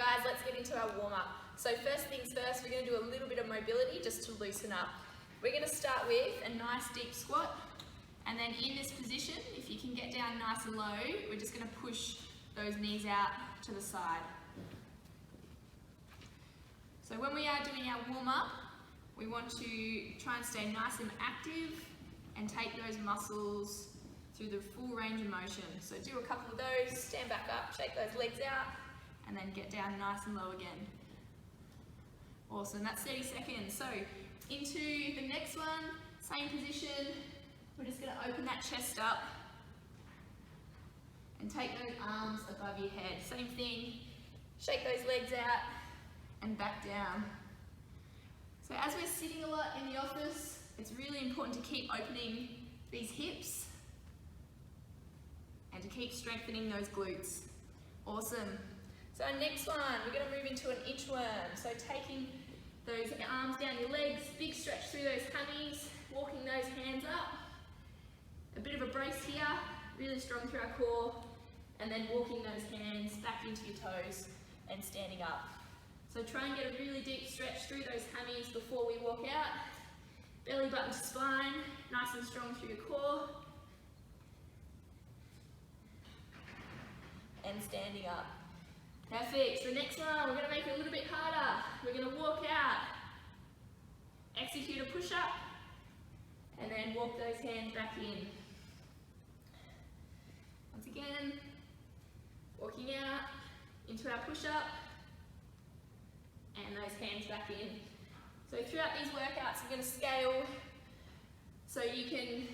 guys, let's get into our warm-up. So first things first, we're going to do a little bit of mobility just to loosen up. We're going to start with a nice deep squat, and then in this position, if you can get down nice and low, we're just going to push those knees out to the side. So when we are doing our warm-up, we want to try and stay nice and active and take those muscles through the full range of motion. So do a couple of those, stand back up, shake those legs out, and then get down nice and low again. Awesome, that's 30 seconds. So into the next one, same position, we're just going to open that chest up and take those arms above your head. Same thing, shake those legs out and back down. So as we're sitting a lot in the office, it's really important to keep opening these hips and to keep strengthening those glutes. Awesome. So our next one, we're going to move into an inchworm. So taking those arms down your legs, big stretch through those hammies, walking those hands up. A bit of a brace here, really strong through our core, and then walking those hands back into your toes and standing up. So try and get a really deep stretch through those hammies before we walk out. Belly button to spine, nice and strong through your core. And standing up. Perfect. So next one, we're going to make it a little bit harder. We're going to walk out, execute a push-up, and then walk those hands back in. Once again, walking out into our push-up, and those hands back in. So throughout these workouts, we're going to scale so you can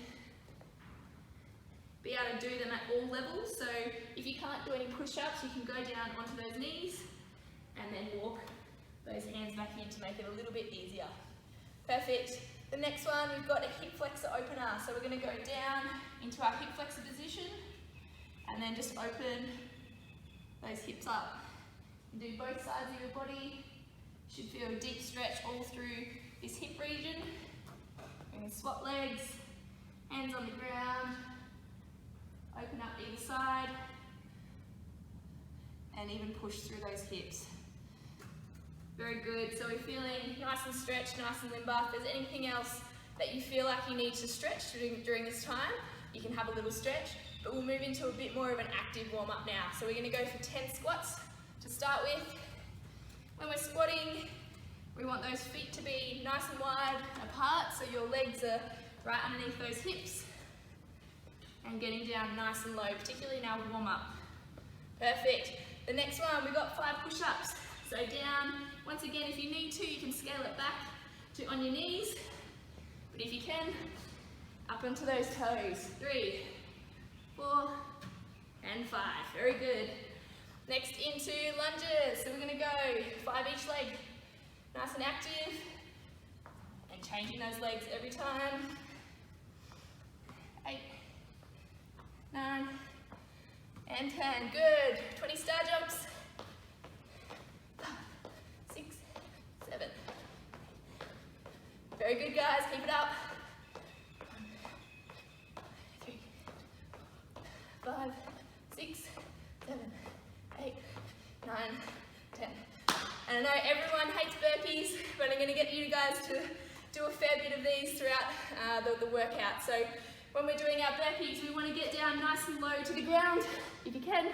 be able to do them at all levels. So if you can't do any push-ups, you can go down onto those knees and then walk those hands back in to make it a little bit easier. Perfect. The next one, we've got a hip flexor opener. So we're going to go down into our hip flexor position and then just open those hips up. And do both sides of your body. Should feel a deep stretch all through this hip region. We're going to swap legs, hands on the ground, open up either side, and even push through those hips. Very good. So we're feeling nice and stretched, nice and limber. If there's anything else that you feel like you need to stretch during this time, you can have a little stretch, but we'll move into a bit more of an active warm-up now. So we're going to go for 10 squats to start with. When we're squatting, we want those feet to be nice and wide apart, so your legs are right underneath those hips, and getting down nice and low, particularly in our warm-up. Perfect. The next one, we've got 5 push-ups. So down, once again, if you need to, you can scale it back to on your knees, but if you can, up onto those toes. 3, 4, and 5. Very good. Next into lunges. So we're going to go 5 each leg, nice and active, and changing those legs every time. 8, 9, and 10. Good. 20 star jumps. 5, 6, 7. Very good, guys. Keep it up. 1, 2, 3, 4, 5, 6, 7, 8, 9, 10. And I know everyone hates burpees, but I'm going to get you guys to do a fair bit of these throughout the workout. So when we're doing our burpees, we want to get down nice and low to the ground, if you can,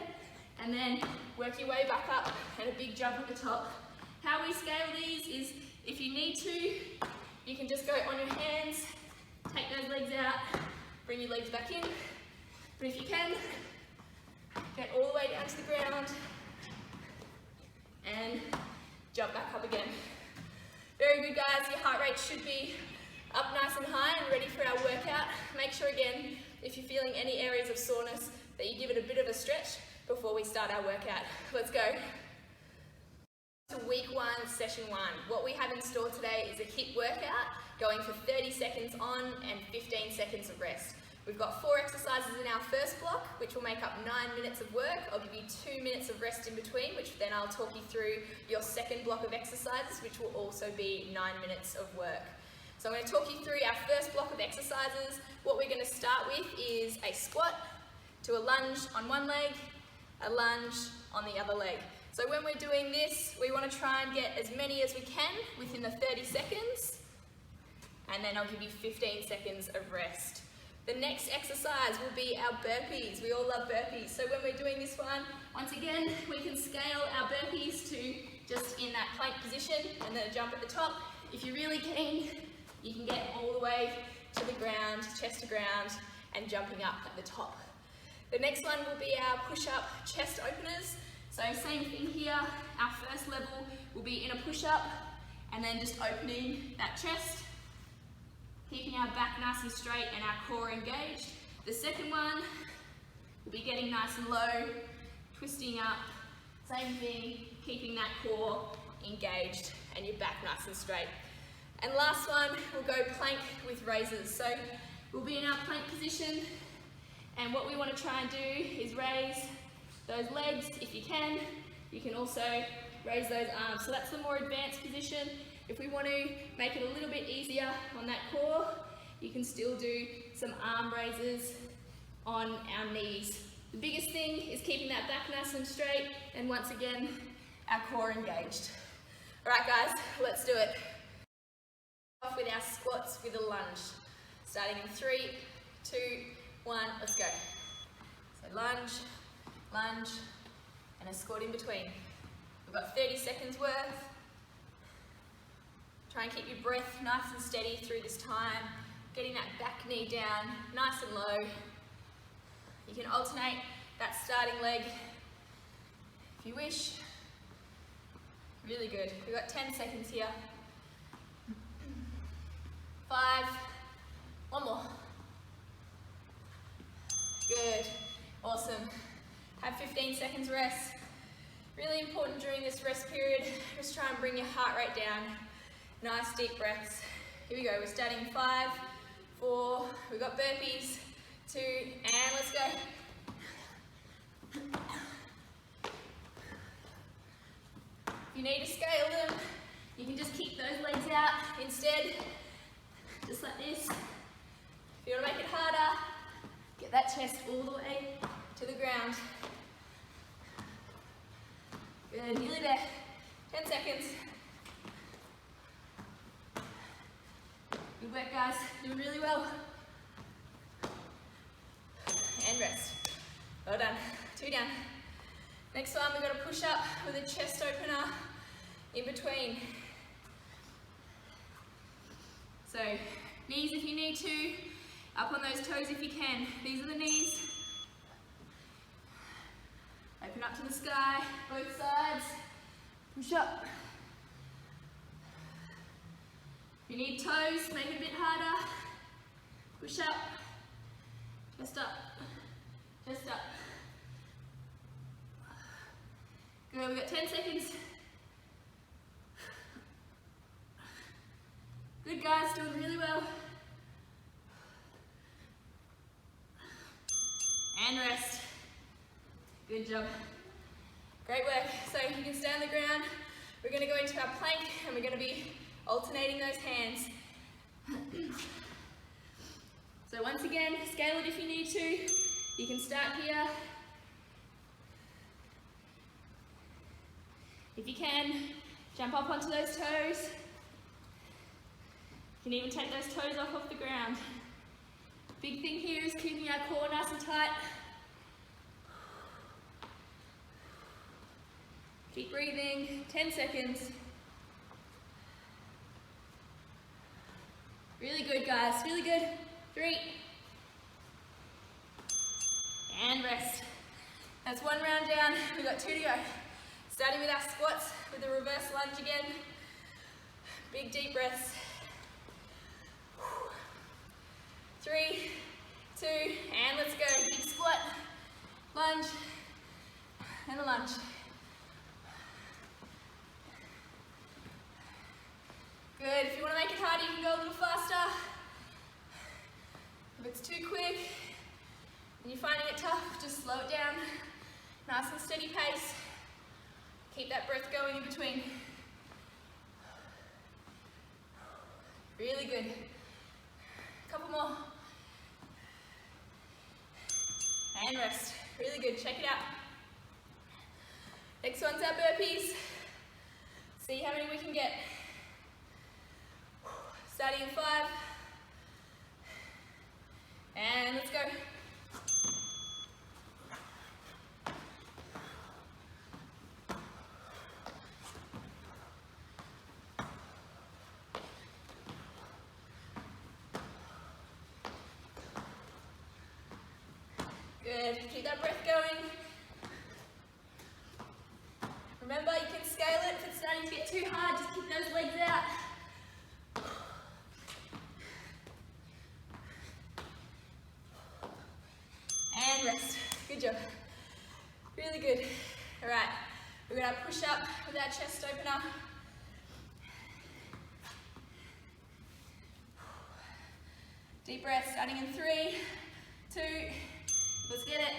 and then work your way back up and a big jump at the top. How we scale these is, if you need to, you can just go on your hands, take those legs out, bring your legs back in, but if you can, get all the way down to the ground and jump back up again. Very good, guys. Your heart rate should be up nice and high and ready for our workout. Make sure again, if you're feeling any areas of soreness, that you give it a bit of a stretch before we start our workout. Let's go. To week 1, session 1. What we have in store today is a HIIT workout going for 30 seconds on and 15 seconds of rest. We've got 4 exercises in our first block, which will make up 9 minutes of work. I'll give you 2 minutes of rest in between, which then I'll talk you through your second block of exercises, which will also be 9 minutes of work. So I'm going to talk you through our first block of exercises. What we're going to start with is a squat to a lunge on one leg, a lunge on the other leg. So when we're doing this, we want to try and get as many as we can within the 30 seconds, and then I'll give you 15 seconds of rest. The next exercise will be our burpees. We all love burpees. So when we're doing this one, once again, we can scale our burpees to just in that plank position and then a jump at the top. If you're really keen, you can get all the way to the ground, chest to ground, and jumping up at the top. The next one will be our push-up chest openers. So same thing here, our first level will be in a push-up and then just opening that chest, keeping our back nice and straight and our core engaged. The second one will be getting nice and low, twisting up, same thing, keeping that core engaged and your back nice and straight. And last one, we'll go plank with raises. So we'll be in our plank position, and what we want to try and do is raise those legs if you can. You can also raise those arms. So that's the more advanced position. If we want to make it a little bit easier on that core, you can still do some arm raises on our knees. The biggest thing is keeping that back nice and straight, and once again, our core engaged. All right guys, let's do it. Off with our squats with a lunge. Starting in 3, 2, 1, let's go. So lunge, lunge, and a squat in between. We've got 30 seconds worth. Try and keep your breath nice and steady through this time, getting that back knee down, nice and low. You can alternate that starting leg if you wish. Really good. We've got 10 seconds here. 5, one more. Good, awesome. Have 15 seconds rest. Really important during this rest period, just try and bring your heart rate down. Nice deep breaths. Here we go, we're starting 5, 4, we've got burpees, 2, and let's go. If you need to scale them, you can just keep those legs out instead, just like this. If you want to make it harder, get that chest all the way to the ground. Good, nearly there. 10 seconds. Good work guys, doing really well. And rest. Well done. 2 down. Next one, we've got a push up with a chest opener in between. So, knees if you need to, up on those toes if you can. These are the knees. Open up to the sky, both sides. Push up. If you need toes, make it a bit harder. Push up. Chest up. Chest up. Good, we've got 10 seconds. Good guys, doing really well. And rest. Good job. Great work. So you can stay on the ground. We're going to go into our plank and we're going to be alternating those hands. So once again, scale it if you need to. You can start here. If you can, jump up onto those toes. You can even take those toes off the ground. Big thing here is keeping our core nice and tight. Keep breathing, 10 seconds. Really good guys, really good. 3. And rest. That's 1 round down, we've got 2 to go. Starting with our squats with a reverse lunge again. Big deep breaths. 3, 2, and let's go. Big squat, lunge, and a lunge. Good, if you want to make it harder, you can go a little faster. If it's too quick and you're finding it tough, just slow it down. Nice and steady pace. Keep that breath going in between. Really good. Couple more. And rest. Really good, check it out. Next one's our burpees. See how many we can get. Starting in 5. And let's go. Good, keep that breath going. Remember, you can scale it if it's starting to get too hard, just keep those legs out. And rest. Good job. Really good. All right, we're gonna push up with our chest opener. Deep breath, starting in 3, 2, let's get it.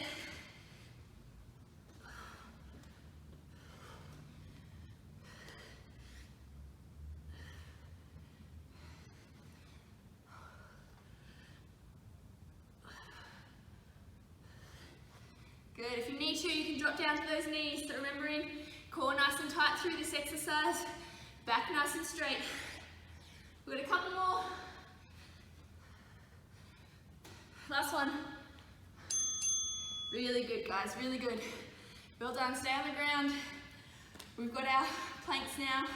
Good, if you need to, you can drop down to those knees. So remembering, core nice and tight through this exercise, back nice and straight. We've got a couple more. Last one. Really good, guys, really good. Well done, stay on the ground. We've got our planks now.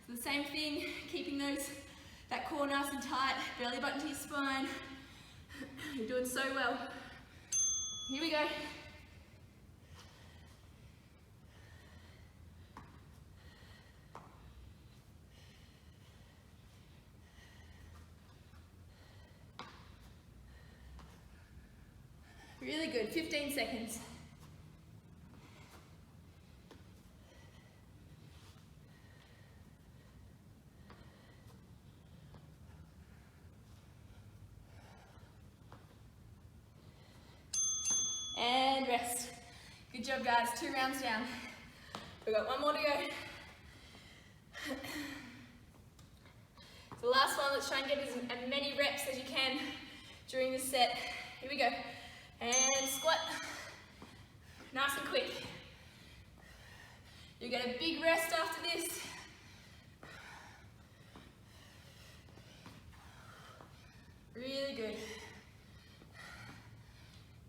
So the same thing, keeping that core nice and tight, belly button to your spine. You're doing so well. Here we go. Really good, 15 seconds. And rest. Good job, guys, 2 rounds down. We've got one more to go. So the last one, let's try and get as many reps as you can during this set. Here we go. And squat. Nice and quick. You get a big rest after this. Really good.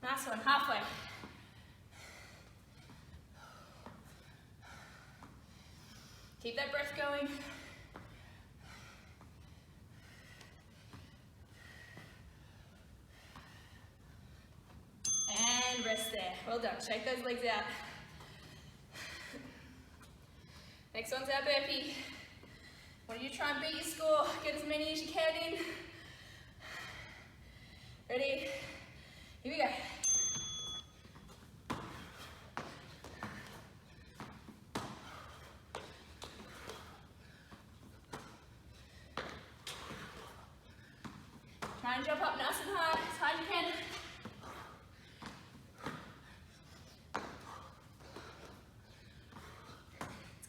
Nice one, halfway. Keep that breath going. And rest there. Well done. Shake those legs out. Next one's our burpee. Want you to try and beat your score. Get as many as you can in. Ready? Here we go. Try and jump up nice and high as you can.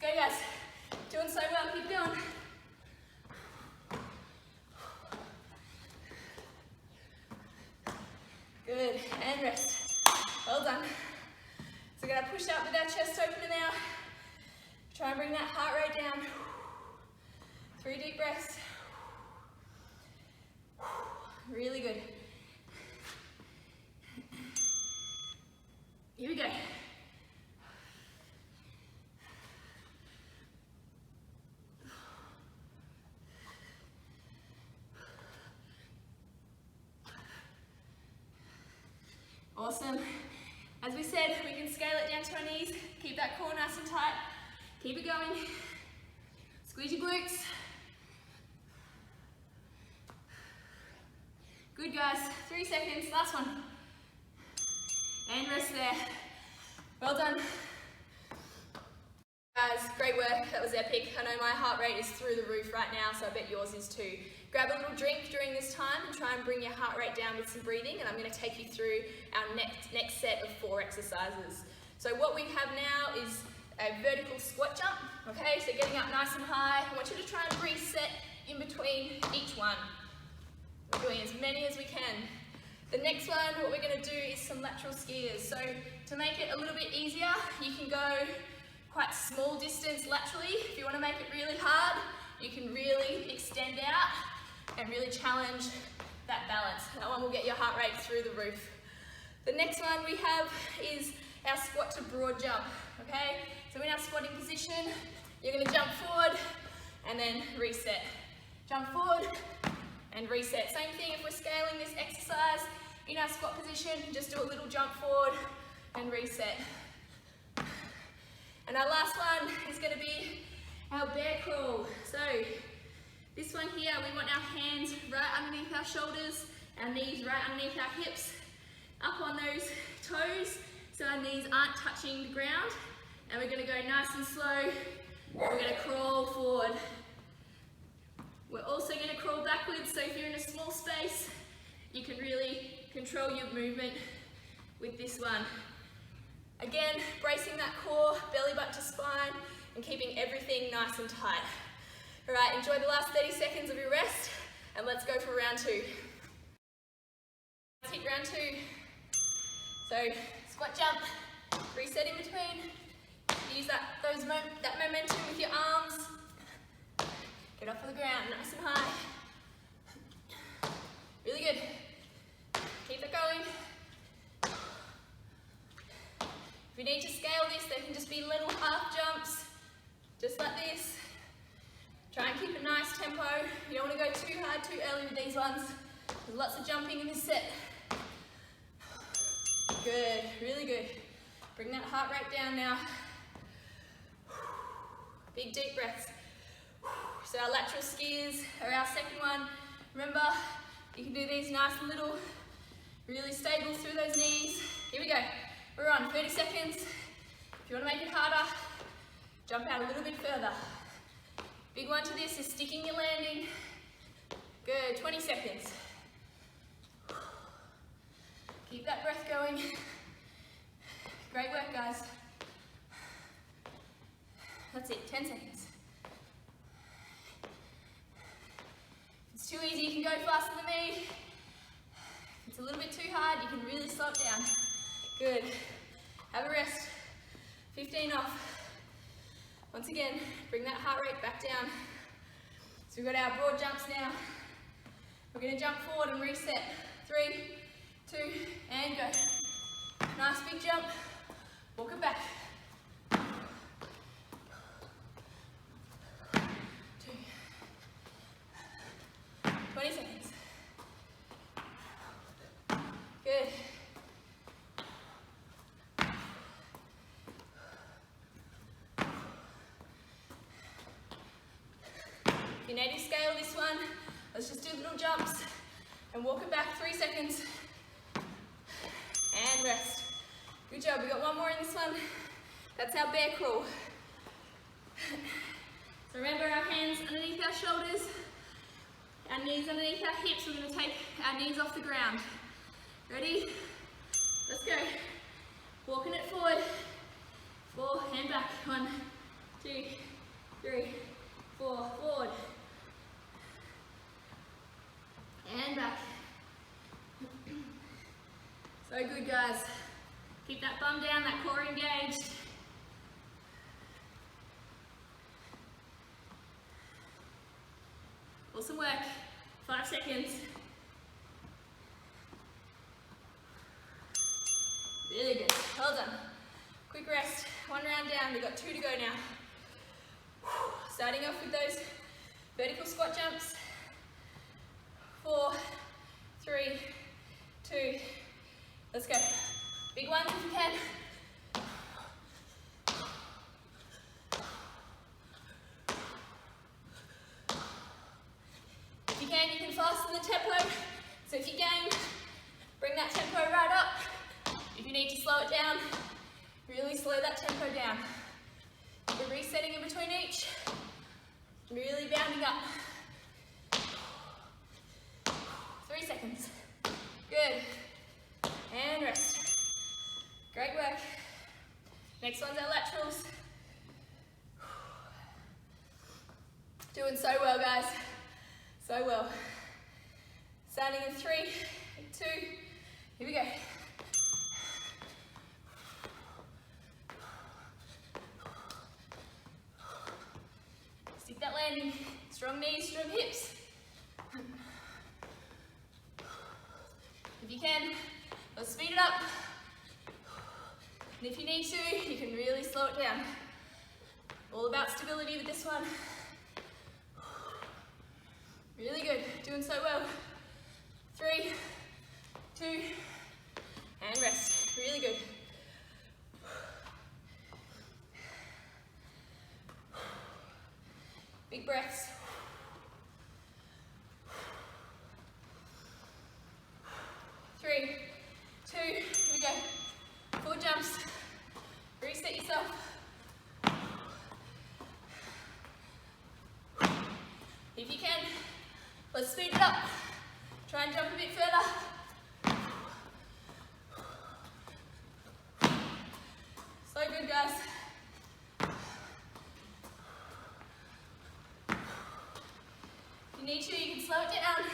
Let's go, guys. Doing so well, keep going. Good, and rest. Well done. So we're gonna push up with our chest opener now. Try and bring that heart rate down. 3 deep breaths. Really good. Here we go. Awesome. As we said, we can scale it down to our knees. Keep that core nice and tight. Keep it going. Squeeze your glutes. Good, guys. 3 seconds. Last one. And rest there. Well done. Guys, great work. That was epic. I know my heart rate is through the roof right now, so I bet yours is too. Grab a little drink during this time and try and bring your heart rate down with some breathing, and I'm going to take you through our next set of 4 exercises. So what we have now is a vertical squat jump, okay? So getting up nice and high. I want you to try and reset in between each one. We're doing as many as we can. The next one, what we're going to do is some lateral skiers. So to make it a little bit easier, you can go quite small distance laterally. If you want to make it really hard, you can really extend out and really challenge that balance. That one will get your heart rate through the roof. The next one we have is our squat to broad jump, okay? So in our squatting position, you're gonna jump forward and then reset. Jump forward and reset. Same thing if we're scaling this exercise. In our squat position, just do a little jump forward and reset. And our last one is gonna be our bear crawl. So this one here, we want our hands right underneath our shoulders, our knees right underneath our hips, up on those toes, so our knees aren't touching the ground. And we're gonna go nice and slow. We're gonna crawl forward. We're also gonna crawl backwards, so if you're in a small space, you can really control your movement with this one. Again, bracing that core, belly button to spine, and keeping everything nice and tight. All right, enjoy the last 30 seconds of your rest, and let's go for round two. Let's hit round two. So, squat jump, reset in between. Use that momentum with your arms. Get off of the ground, nice and high. Really good. Keep it going. If you need to scale this, they can just be little half jumps, just like this. Try and keep a nice tempo. You don't want to go too hard, too early with these ones. There's lots of jumping in this set. Good, really good. Bring that heart rate down now. Big deep breaths. So our lateral skiers are our second one. Remember, you can do these nice and little, really stable through those knees. Here we go. We're on 30 seconds. If you want to make it harder, jump out a little bit further. Big one to this is sticking your landing. Good, 20 seconds. Keep that breath going. Great work, guys. That's it, 10 seconds. If it's too easy, you can go faster than me. If it's a little bit too hard, you can really slow it down. Good. Have a rest. 15 off. Once again, bring that heart rate back down. So we've got our broad jumps now. We're going to jump forward and reset. 3, 2, and go. Nice big jump. Walk it back. 2. 20 seconds. Good. If you need to scale this one, let's just do little jumps and walk it back 3 seconds. And rest. Good job, we got one more in this one. That's our bear crawl. So remember, our hands underneath our shoulders, our knees underneath our hips. We're going to take our knees off the ground. Ready? Let's go. Walking it forward. 4, hand back. 1, 2, 3, 4, forward. And back. So good, guys. Keep that bum down, that core engaged. Awesome work. 5 seconds. Really good. Well done. Quick rest. 1 round down. We've got 2 to go now. Starting off with those vertical squat jumps. 4, 3, 2. Let's go. Big ones if you can. If you can, you can fasten the tempo. So if you game, bring that tempo right up. If you need to slow it down, really slow that tempo down. We're resetting in between each. Really bounding up. 3 seconds. Good. And rest. Great work. Next one's our laterals. Doing so well, guys. So well. Starting in 3, 2, here we go. Stick that landing. Strong knees, strong hips. If you can, let's speed it up. And if you need to, you can really slow it down. All about stability with this one. Really good, doing so well. 3, 2, and rest. Really good. Big breaths. 3, 2, here we go. 4 jumps. Reset yourself. If you can, let's speed it up. Try and jump a bit further. So good, guys. If you need to, you can slow it down.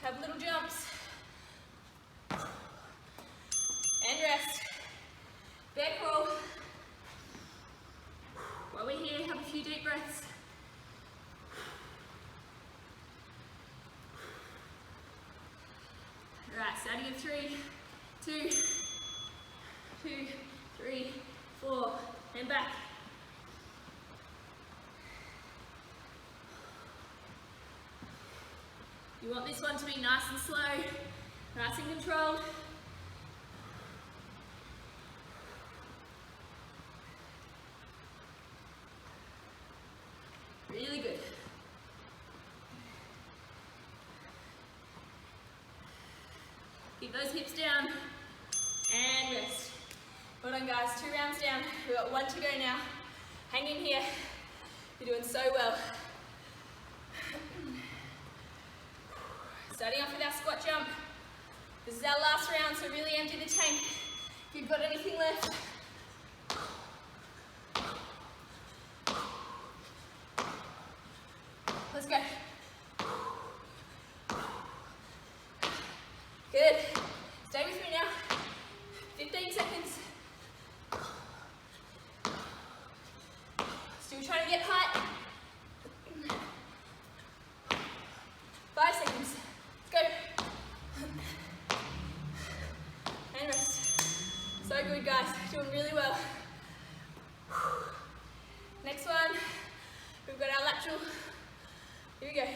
Have little jumps. And rest. Bear crawl. While we're here, have a few deep breaths. Alright, starting in 3, 2, 2, 3, 4, and back. You want this one to be nice and slow, nice and controlled. Really good. Keep those hips down and rest. Well done, guys. 2 rounds down. We've got 1 to go now. Hang in here. You're doing so well. Starting off with our squat jump. This is our last round, so really empty the tank. If you've got anything left. Let's go. Good. Stay with me now. 15 seconds. Still trying to get height. 5 seconds. Let's go. And rest. So good, guys. Doing really well. Next one. We've got our lateral. Here we go.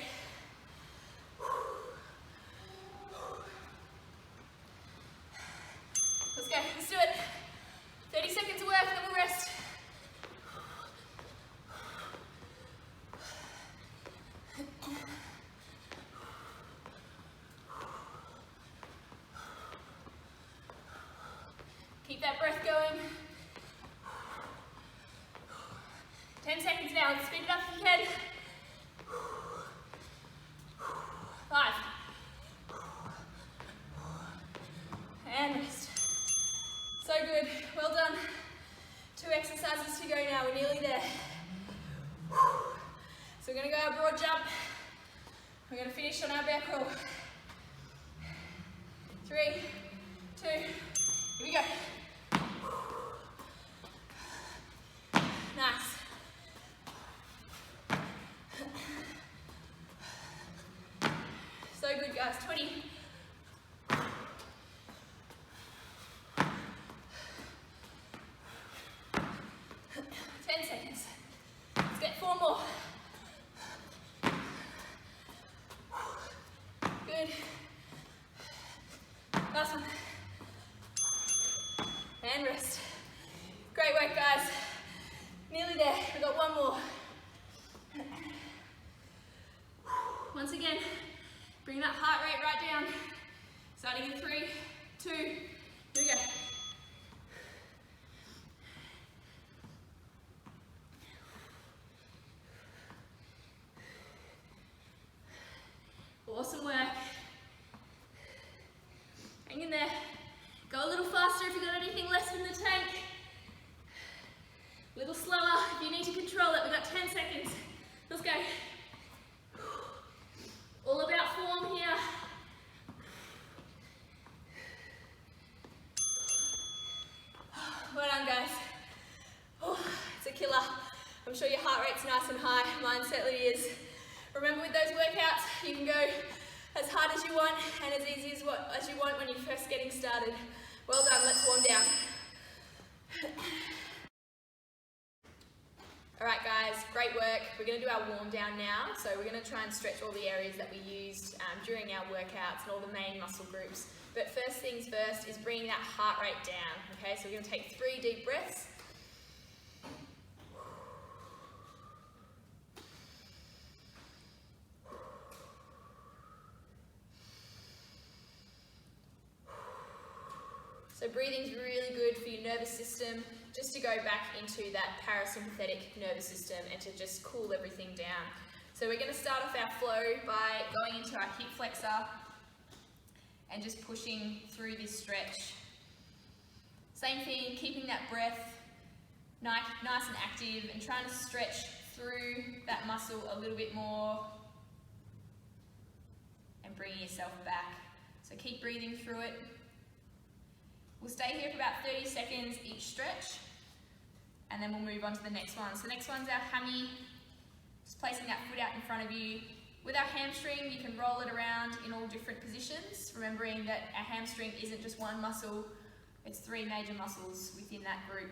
Let's go, let's do it. 30 seconds of work, then we'll rest. Keep that breath going. 10 seconds now, let's speed it up if you can. 5. And rest. So good, well done. 2 exercises to go now, we're nearly there. So we're gonna go our broad jump. We're gonna finish on our bear crawl. 3, 2, here we go. Nice. So good, guys. 20. 10 seconds. Let's get 4 more. Good. Last one. And rest. Great work, guys. Nearly there. We've got 1 more. Once again, bring that heart rate right down. Starting in 3, 2, here we go. Awesome work. Hang in there. Go a little faster if you've got anything left in the tank. A little slower if you need to control it. We've got 10 seconds. Let's go. All about form here. sure your heart rate's nice and high. Mine certainly is. Remember, with those workouts, you can go as hard as you want and as easy as you want when you're first getting started. Well done, let's warm down. Alright guys, great work. We're going to do our warm down now. So we're going to try and stretch all the areas that we used during our workouts and all the main muscle groups. But first things first is bringing that heart rate down. Okay, so we're going to take 3 deep breaths. So breathing's really good for your nervous system, just to go back into that parasympathetic nervous system and to just cool everything down. So we're going to start off our flow by going into our hip flexor and just pushing through this stretch. Same thing, keeping that breath nice and active and trying to stretch through that muscle a little bit more and bringing yourself back. So keep breathing through it. We'll stay here for about 30 seconds each stretch, and then we'll move on to the next one. So the next one's our hammy, just placing that foot out in front of you. With our hamstring, you can roll it around in all different positions, remembering that our hamstring isn't just one muscle, it's 3 major muscles within that group.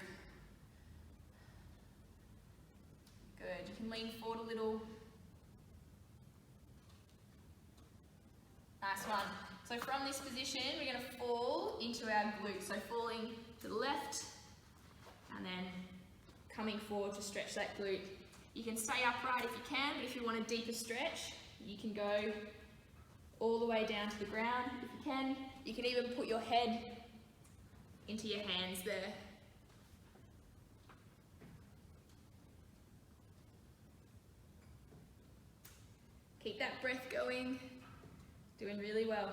Good, you can lean forward a little. Nice one. So from this position, we're going to fall into our glute. So falling to the left and then coming forward to stretch that glute. You can stay upright if you can, but if you want a deeper stretch, you can go all the way down to the ground if you can. You can even put your head into your hands there. Keep that breath going. Doing really well.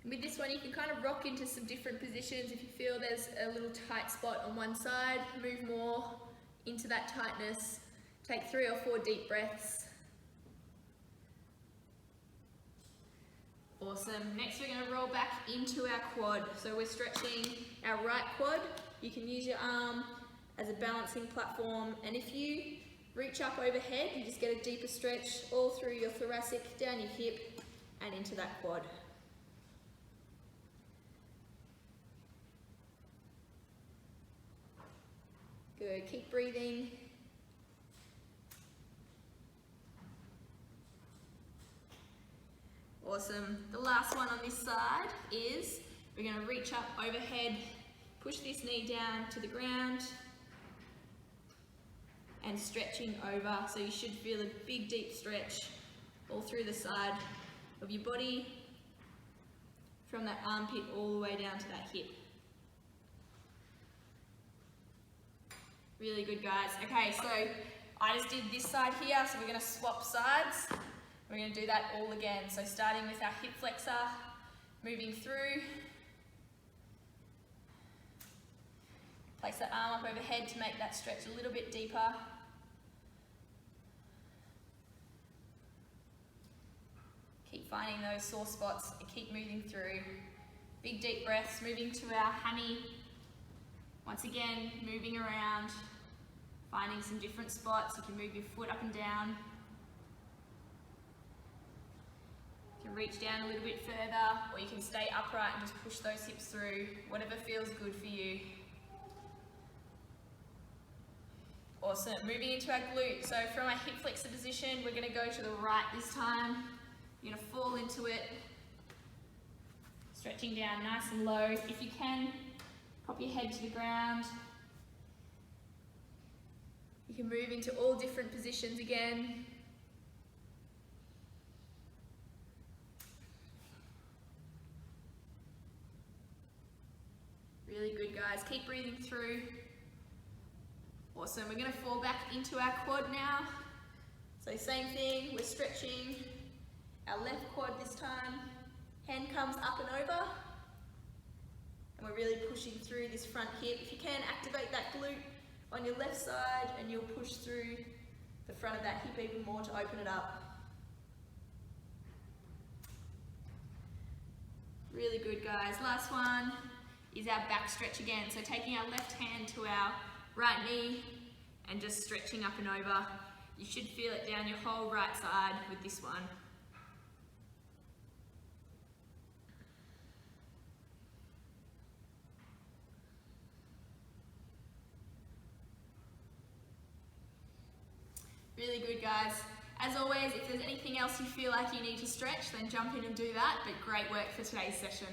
With this one, you can kind of rock into some different positions. If you feel there's a little tight spot on one side, move more into that tightness. Take 3 or 4 deep breaths. Awesome. Next, we're going to roll back into our quad. So we're stretching our right quad. You can use your arm as a balancing platform, and if you reach up overhead, you just get a deeper stretch all through your thoracic, down your hip, and into that quad. Good, keep breathing. Awesome. The last one on this side is we're going to reach up overhead, push this knee down to the ground, and stretching over. So you should feel a big deep stretch all through the side of your body, from that armpit all the way down to that hip. Really good, guys. Okay, so I just did this side here, so we're going to swap sides. We're going to do that all again. So starting with our hip flexor, moving through. Place that arm up overhead to make that stretch a little bit deeper. Keep finding those sore spots and keep moving through. Big deep breaths, moving to our hammy. Once again, moving around, finding some different spots. You can move your foot up and down. You can reach down a little bit further, or you can stay upright and just push those hips through, whatever feels good for you. Awesome, moving into our glute. So from our hip flexor position, we're going to go to the right this time. You're going to fall into it, stretching down nice and low. If you can, pop your head to the ground. You can move into all different positions again. Really good, guys. Keep breathing through. Awesome. We're going to fall back into our quad now. So same thing, we're stretching our left quad this time. Hand comes up and over. And we're really pushing through this front hip. If you can, activate that glute on your left side and you'll push through the front of that hip even more to open it up. Really good, guys. Last one is our back stretch again. So taking our left hand to our right knee and just stretching up and over. You should feel it down your whole right side with this one. Really good, guys. As always, if there's anything else you feel like you need to stretch, then jump in and do that, but great work for today's session.